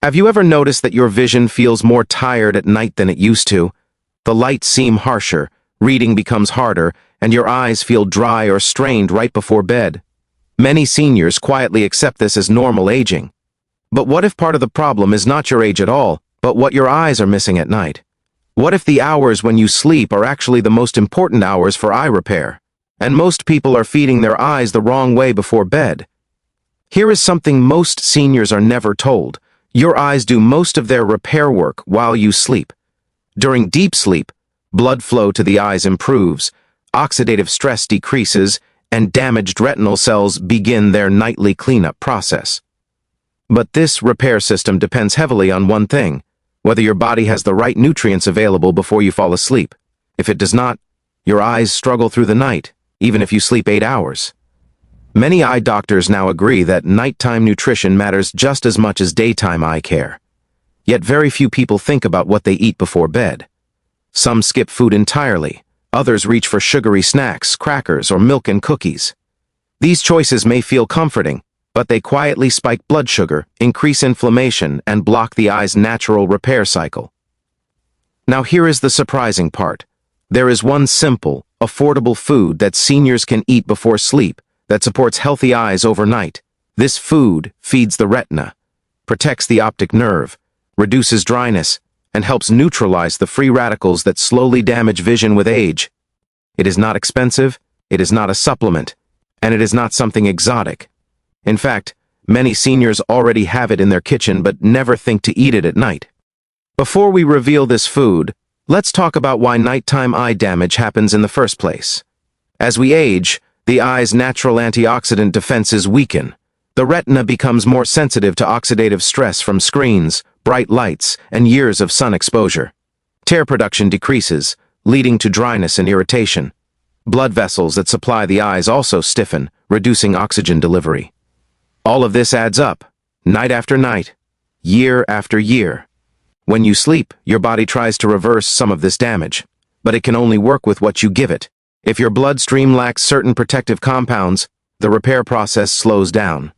Have you ever noticed that your vision feels more tired at night than it used to? The lights seem harsher, reading becomes harder, and your eyes feel dry or strained right before bed. Many seniors quietly accept this as normal aging. But what if part of the problem is not your age at all, but what your eyes are missing at night? What if the hours when you sleep are actually the most important hours for eye repair, and most people are feeding their eyes the wrong way before bed? Here is something most seniors are never told. Your eyes do most of their repair work while you sleep. During deep sleep, blood flow to the eyes improves, oxidative stress decreases, and damaged retinal cells begin their nightly cleanup process. But this repair system depends heavily on one thing: whether your body has the right nutrients available before you fall asleep. If it does not, your eyes struggle through the night, even if you sleep 8 hours. Many eye doctors now agree that nighttime nutrition matters just as much as daytime eye care. Yet very few people think about what they eat before bed. Some skip food entirely. Others reach for sugary snacks, crackers, or milk and cookies. These choices may feel comforting, but they quietly spike blood sugar, increase inflammation, and block the eye's natural repair cycle. Now here is the surprising part. There is one simple, affordable food that seniors can eat before sleep that supports healthy eyes overnight. This food feeds the retina, protects the optic nerve, reduces dryness, and helps neutralize the free radicals that slowly damage vision with age. It is not expensive, it is not a supplement, and it is not something exotic. In fact, many seniors already have it in their kitchen but never think to eat it at night. Before we reveal this food, let's talk about why nighttime eye damage happens in the first place. As we age, the eye's natural antioxidant defenses weaken. The retina becomes more sensitive to oxidative stress from screens, bright lights, and years of sun exposure. Tear production decreases, leading to dryness and irritation. Blood vessels that supply the eyes also stiffen, reducing oxygen delivery. All of this adds up, night after night, year after year. When you sleep, your body tries to reverse some of this damage, but it can only work with what you give it. If your bloodstream lacks certain protective compounds, the repair process slows down.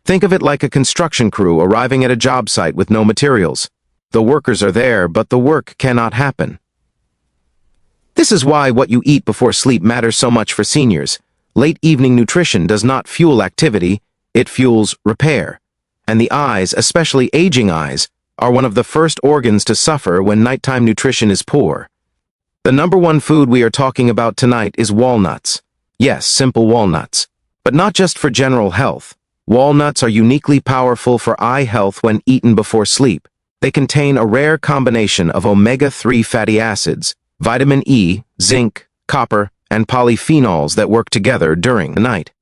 Think of it like a construction crew arriving at a job site with no materials. The workers are there, but the work cannot happen. This is why what you eat before sleep matters so much for seniors. Late evening nutrition does not fuel activity, it fuels repair. And the eyes, especially aging eyes, are one of the first organs to suffer when nighttime nutrition is poor. The number one food we are talking about tonight is walnuts. Yes, simple walnuts. But not just for general health. Walnuts are uniquely powerful for eye health when eaten before sleep. They contain a rare combination of omega-3 fatty acids, vitamin E, zinc, copper, and polyphenols that work together during the night.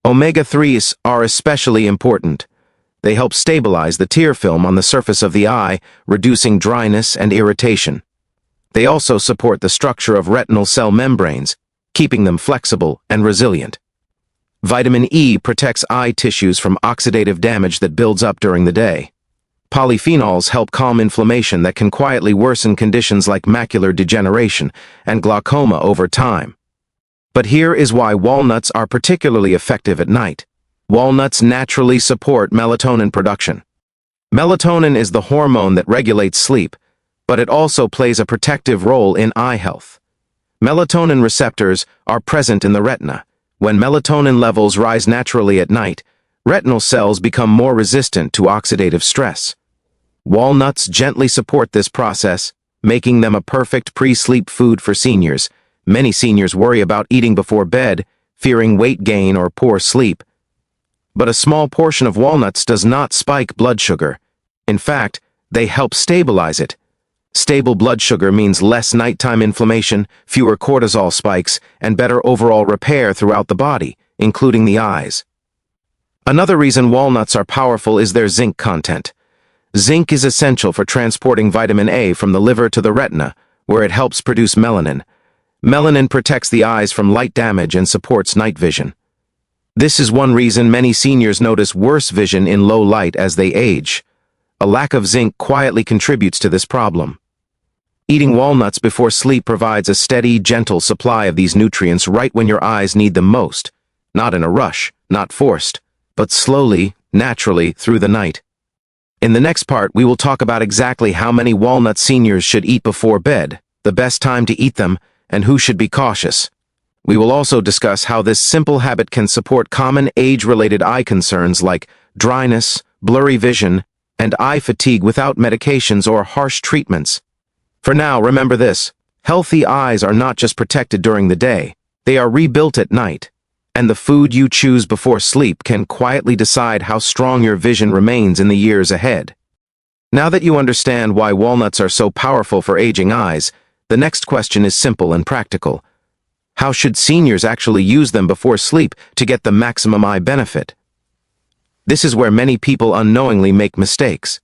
Omega-3s are especially important. They help stabilize the tear film on the surface of the eye, reducing dryness and irritation. They also support the structure of retinal cell membranes, keeping them flexible and resilient. Vitamin E protects eye tissues from oxidative damage that builds up during the day. Polyphenols help calm inflammation that can quietly worsen conditions like macular degeneration and glaucoma over time. But here is why walnuts are particularly effective at night. Walnuts naturally support melatonin production. Melatonin is the hormone that regulates sleep, but it also plays a protective role in eye health. Melatonin receptors are present in the retina. When melatonin levels rise naturally at night, retinal cells become more resistant to oxidative stress. Walnuts gently support this process, making them a perfect pre-sleep food for seniors. Many seniors worry about eating before bed, fearing weight gain or poor sleep. But a small portion of walnuts does not spike blood sugar. In fact, they help stabilize it. Stable blood sugar means less nighttime inflammation, fewer cortisol spikes, and better overall repair throughout the body, including the eyes. Another reason walnuts are powerful is their zinc content. Zinc is essential for transporting vitamin A from the liver to the retina, where it helps produce melanin. Melanin protects the eyes from light damage and supports night vision. This is one reason many seniors notice worse vision in low light as they age. A lack of zinc quietly contributes to this problem. Eating walnuts before sleep provides a steady, gentle supply of these nutrients right when your eyes need them most. Not in a rush, not forced, but slowly, naturally through the night. In the next part, we will talk about exactly how many walnuts seniors should eat before bed, the best time to eat them, and who should be cautious. We will also discuss how this simple habit can support common age-related eye concerns like dryness, blurry vision, and eye fatigue without medications or harsh treatments. For now, remember this: healthy eyes are not just protected during the day, they are rebuilt at night. And the food you choose before sleep can quietly decide how strong your vision remains in the years ahead. Now that you understand why walnuts are so powerful for aging eyes, the next question is simple and practical. How should seniors actually use them before sleep to get the maximum eye benefit? This is where many people unknowingly make mistakes.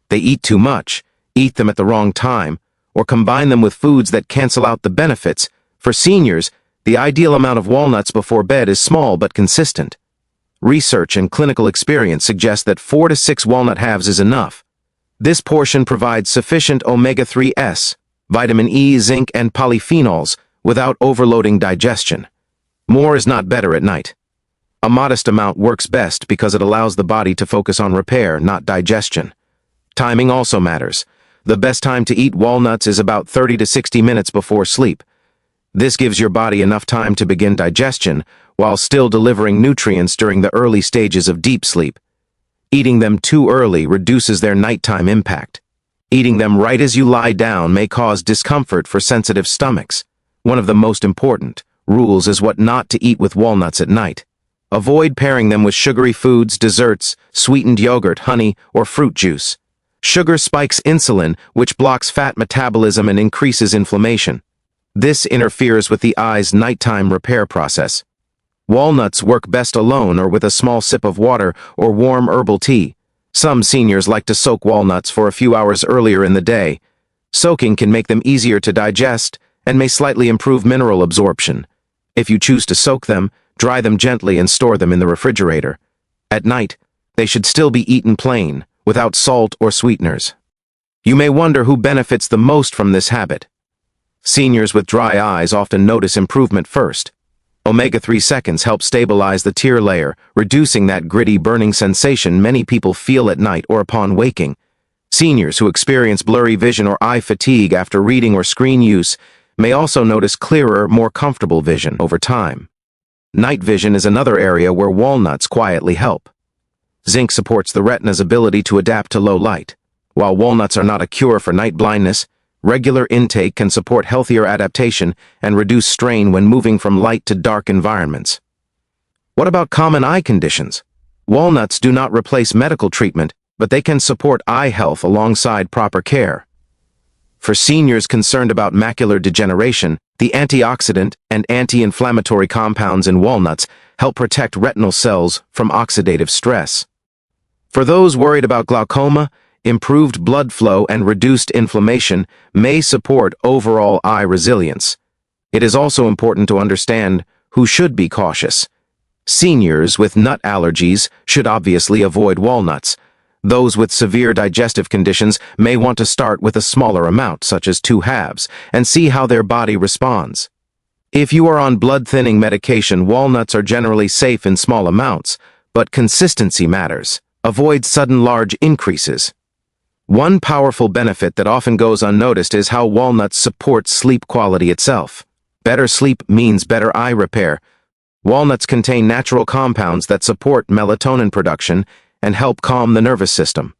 They eat too much, eat them at the wrong time, or combine them with foods that cancel out the benefits. For seniors, the ideal amount of walnuts before bed is small but consistent. Research and clinical experience suggest that 4 to 6 walnut halves is enough. This portion provides sufficient omega-3s, vitamin E, zinc, and polyphenols without overloading digestion. More is not better at night. A modest amount works best because it allows the body to focus on repair, not digestion. Timing also matters. The best time to eat walnuts is about 30 to 60 minutes before sleep. This gives your body enough time to begin digestion while still delivering nutrients during the early stages of deep sleep. Eating them too early reduces their nighttime impact. Eating them right as you lie down may cause discomfort for sensitive stomachs. One of the most important rules is what not to eat with walnuts at night. Avoid pairing them with sugary foods, desserts, sweetened yogurt, honey, or fruit juice. Sugar spikes insulin, which blocks fat metabolism and increases inflammation. This interferes with the eye's nighttime repair process. Walnuts work best alone or with a small sip of water or warm herbal tea. Some seniors like to soak walnuts for a few hours earlier in the day. Soaking can make them easier to digest and may slightly improve mineral absorption. If you choose to soak them, dry them gently and store them in the refrigerator. At night, they should still be eaten plain, without salt or sweeteners. You may wonder who benefits the most from this habit. Seniors with dry eyes often notice improvement first. Omega-3 seconds help stabilize the tear layer, reducing that gritty, burning sensation many people feel at night or upon waking. Seniors who experience blurry vision or eye fatigue after reading or screen use may also notice clearer, more comfortable vision over time. Night vision is another area where walnuts quietly help. Zinc supports the retina's ability to adapt to low light. While walnuts are not a cure for night blindness, regular intake can support healthier adaptation and reduce strain when moving from light to dark environments. What about common eye conditions? Walnuts do not replace medical treatment, but they can support eye health alongside proper care. For seniors concerned about macular degeneration, the antioxidant and anti-inflammatory compounds in walnuts help protect retinal cells from oxidative stress. For those worried about glaucoma, improved blood flow and reduced inflammation may support overall eye resilience. It is also important to understand who should be cautious. Seniors with nut allergies should obviously avoid walnuts. Those with severe digestive conditions may want to start with a smaller amount, such as 2 halves, and see how their body responds. If you are on blood-thinning medication, walnuts are generally safe in small amounts, but consistency matters. Avoid sudden large increases. One powerful benefit that often goes unnoticed is how walnuts support sleep quality itself. Better sleep means better eye repair. Walnuts contain natural compounds that support melatonin production and help calm the nervous system.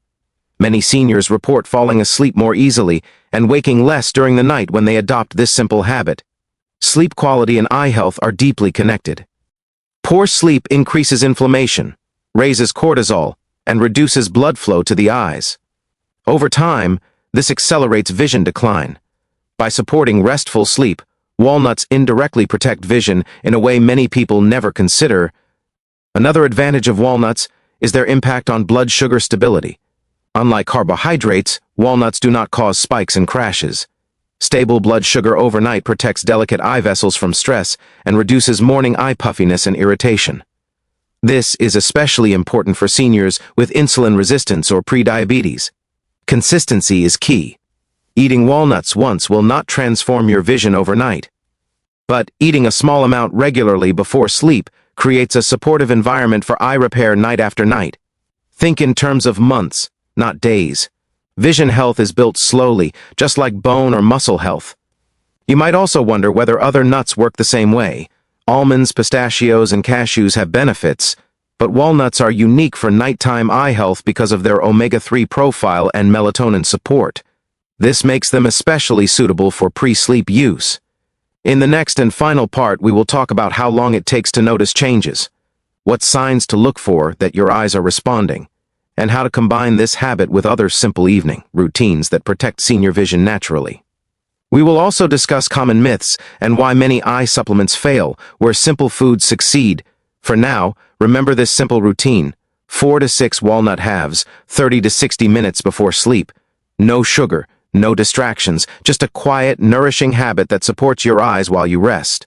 Many seniors report falling asleep more easily and waking less during the night when they adopt this simple habit. Sleep quality and eye health are deeply connected. Poor sleep increases inflammation, raises cortisol, and reduces blood flow to the eyes. Over time, this accelerates vision decline. By supporting restful sleep, walnuts indirectly protect vision in a way many people never consider. Another advantage of walnuts is their impact on blood sugar stability. Unlike carbohydrates, walnuts do not cause spikes and crashes. Stable blood sugar overnight protects delicate eye vessels from stress and reduces morning eye puffiness and irritation. This is especially important for seniors with insulin resistance or prediabetes. Consistency is key. Eating walnuts once will not transform your vision overnight. But eating a small amount regularly before sleep creates a supportive environment for eye repair night after night. Think in terms of months, not days. Vision health is built slowly, just like bone or muscle health. You might also wonder whether other nuts work the same way. Almonds, pistachios, and cashews have benefits, but walnuts are unique for nighttime eye health because of their omega-3 profile and melatonin support. This makes them especially suitable for pre-sleep use. In the next and final part, we will talk about how long it takes to notice changes, what signs to look for that your eyes are responding, and how to combine this habit with other simple evening routines that protect senior vision naturally. We will also discuss common myths and why many eye supplements fail, where simple foods succeed. For now, remember this simple routine: 4 to 6 walnut halves, 30 to 60 minutes before sleep. No sugar, no distractions, just a quiet, nourishing habit that supports your eyes while you rest.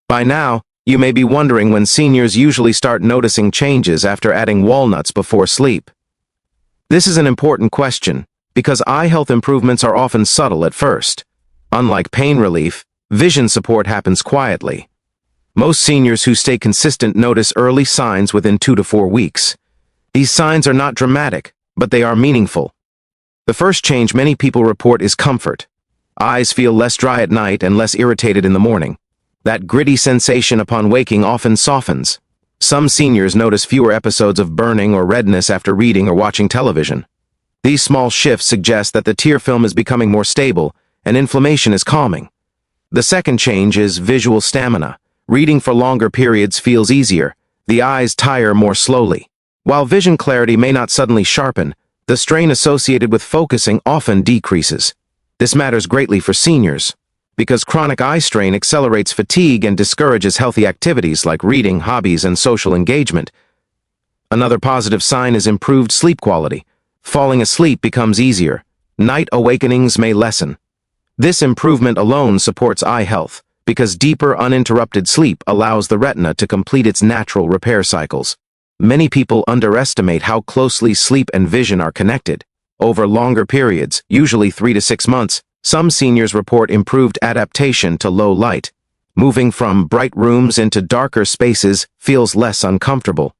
By now, you may be wondering when seniors usually start noticing changes after adding walnuts before sleep. This is an important question, because eye health improvements are often subtle at first. Unlike pain relief, vision support happens quietly. Most seniors who stay consistent notice early signs within 2 to 4 weeks. These signs are not dramatic, but they are meaningful. The first change many people report is comfort. Eyes feel less dry at night and less irritated in the morning. That gritty sensation upon waking often softens. Some seniors notice fewer episodes of burning or redness after reading or watching television. These small shifts suggest that the tear film is becoming more stable and inflammation is calming. The second change is visual stamina. Reading for longer periods feels easier. The eyes tire more slowly. While vision clarity may not suddenly sharpen, the strain associated with focusing often decreases. This matters greatly for seniors, because chronic eye strain accelerates fatigue and discourages healthy activities like reading, hobbies, and social engagement. Another positive sign is improved sleep quality. Falling asleep becomes easier. Night awakenings may lessen. This improvement alone supports eye health, because deeper, uninterrupted sleep allows the retina to complete its natural repair cycles. Many people underestimate how closely sleep and vision are connected. Over longer periods, usually 3 to 6 months, some seniors report improved adaptation to low light. Moving from bright rooms into darker spaces feels less uncomfortable.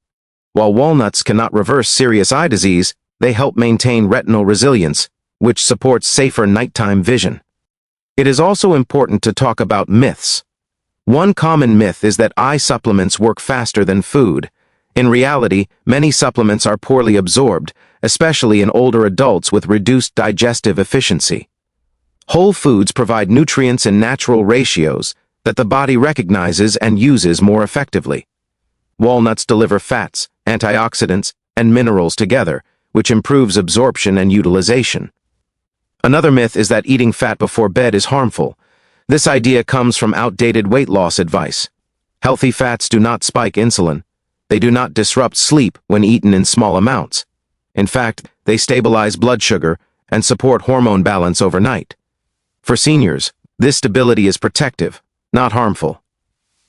While walnuts cannot reverse serious eye disease, they help maintain retinal resilience, which supports safer nighttime vision. It is also important to talk about myths. One common myth is that eye supplements work faster than food. In reality, many supplements are poorly absorbed, especially in older adults with reduced digestive efficiency. Whole foods provide nutrients in natural ratios that the body recognizes and uses more effectively. Walnuts deliver fats, antioxidants, and minerals together, which improves absorption and utilization. Another myth is that eating fat before bed is harmful. This idea comes from outdated weight loss advice. Healthy fats do not spike insulin. They do not disrupt sleep when eaten in small amounts. In fact, they stabilize blood sugar and support hormone balance overnight. For seniors, this stability is protective, not harmful.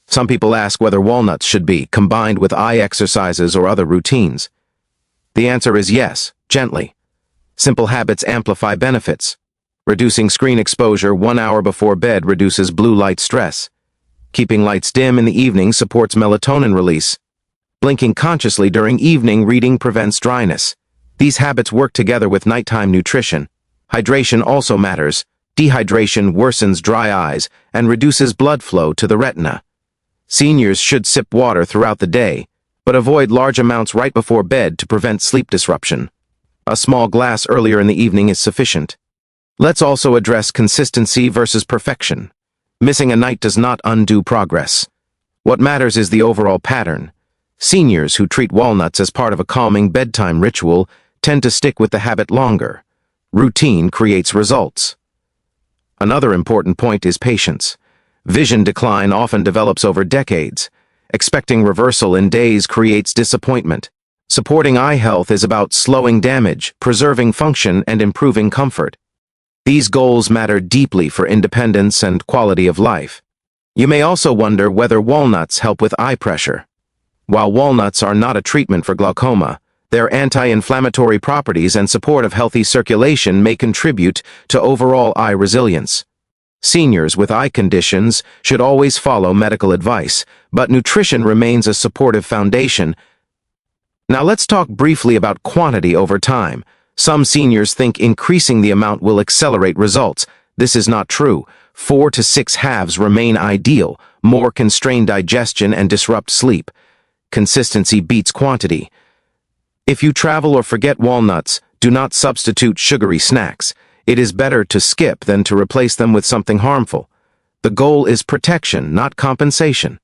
Some people ask whether walnuts should be combined with eye exercises or other routines. The answer is yes, gently. Simple habits amplify benefits. Reducing screen exposure 1 hour before bed reduces blue light stress. Keeping lights dim in the evening supports melatonin release. Blinking consciously during evening reading prevents dryness. These habits work together with nighttime nutrition. Hydration also matters. Dehydration worsens dry eyes and reduces blood flow to the retina. Seniors should sip water throughout the day, but avoid large amounts right before bed to prevent sleep disruption. A small glass earlier in the evening is sufficient. Let's also address consistency versus perfection. Missing a night does not undo progress. What matters is the overall pattern. Seniors who treat walnuts as part of a calming bedtime ritual tend to stick with the habit longer. Routine creates results. Another important point is patience. Vision decline often develops over decades. Expecting reversal in days creates disappointment. Supporting eye health is about slowing damage, preserving function, and improving comfort. These goals matter deeply for independence and quality of life. You may also wonder whether walnuts help with eye pressure. While walnuts are not a treatment for glaucoma, their anti-inflammatory properties and support of healthy circulation may contribute to overall eye resilience. Seniors with eye conditions should always follow medical advice, but nutrition remains a supportive foundation. Now let's talk briefly about quantity over time, Some seniors think increasing the amount will accelerate results. This is not true. 4 to 6 halves remain ideal. More can strain digestion and disrupt sleep. Consistency beats quantity. If you travel or forget walnuts, do not substitute sugary snacks. It is better to skip than to replace them with something harmful. The goal is protection, not compensation.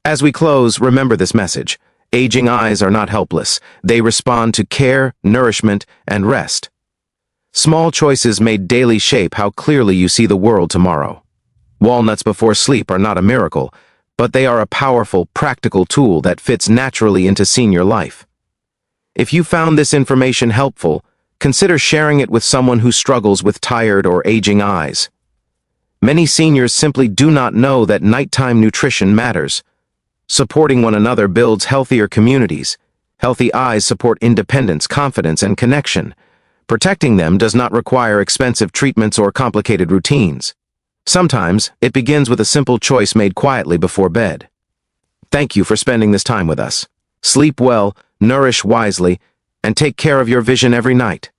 As we close, remember this message. Aging eyes are not helpless. They respond to care, nourishment, and rest. Small choices made daily shape how clearly you see the world tomorrow. Walnuts before sleep are not a miracle, but they are a powerful, practical tool that fits naturally into senior life. If you found this information helpful, consider sharing it with someone who struggles with tired or aging eyes. Many seniors simply do not know that nighttime nutrition matters. Supporting one another builds healthier communities. Healthy eyes support independence, confidence, and connection. Protecting them does not require expensive treatments or complicated routines. Sometimes, it begins with a simple choice made quietly before bed. Thank you for spending this time with us. Sleep well, nourish wisely, and take care of your vision every night.